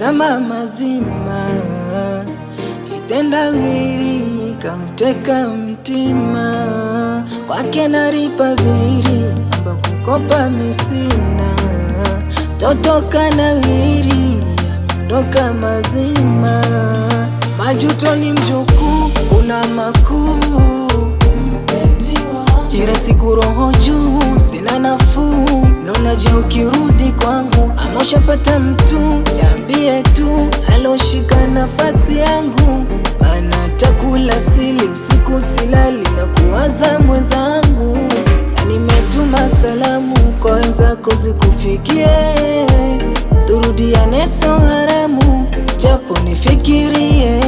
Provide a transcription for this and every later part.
kazama mazima, kitendawili kauteka mtima, kwake naripa biri amba kukopa misina, toto kanawiri yameondoka mazima, majuto ni mjukuu una makuu, kila siku roho juu sina nafuu, naonaje ukirudi kwangu ama ushapata mtu, niambie tu aloshika nafasi yangu, anatakula sili usiku silali na kuwaza mwenzangu, na nimetuma salamu kwa wenzako zikufikie, turudiane so haramu japo nifikirie,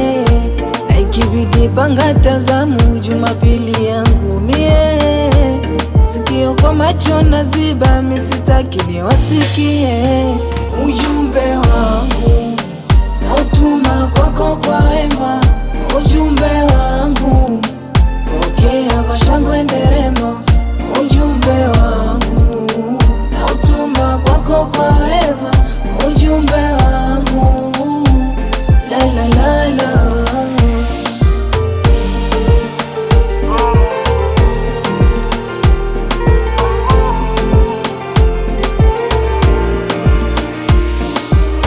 na ikibidi panga tazamu Jumapili yangu mie, sikio kwa macho naziba misitaki niwasikie, ujumbe wangu nautuma kwako kwa wema, ujumbe wangu pokea kwa shangwe nderemo, ujumbe wangu nautuma kwako kwa wema, ujumbe wangu la la la la.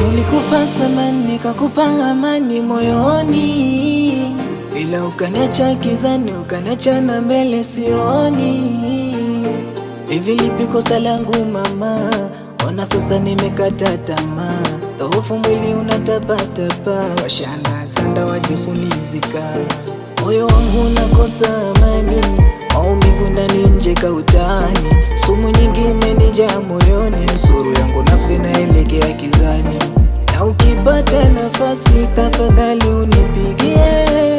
Nilikupa samani nikakupa amani moyoni, ila ukaniacha kizani, ukaniacha na mbele sioni. Hivi lipi kosa langu mama? Ona sasa nimekata tamaa, dhoofu mwili unatapatapa, washana sanda wajifunizika, moyo wangu nakosa amani, maumivu ndani nje kautani, sumu nyingi imenijaa moyoni, nusuru yangu nafsi naelekea kizani, na ukipata nafasi tafadhali unipigie,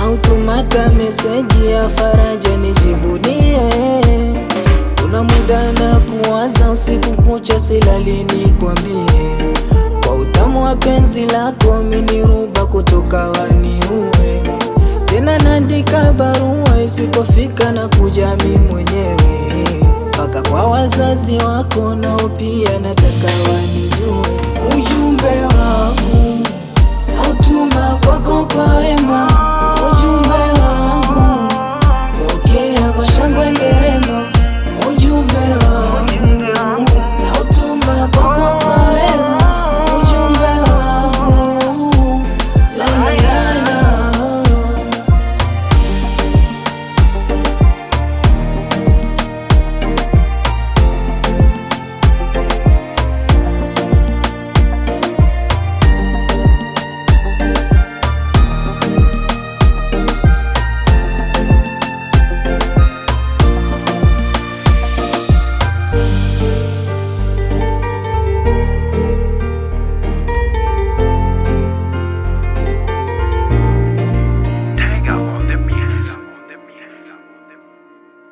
au tumata meseji ya faraja nijivunie, kuna muda na kuwaza usiku kucha silali nikwambie, kwa utamu wa penzi lako miniruba kutoka waniue, tena naandika barua isipofika na kuja mimi mwenyewe, mpaka kwa wazazi wako nao pia nataka wanijue, ujumbe wangu nautuma kwako kwa wema,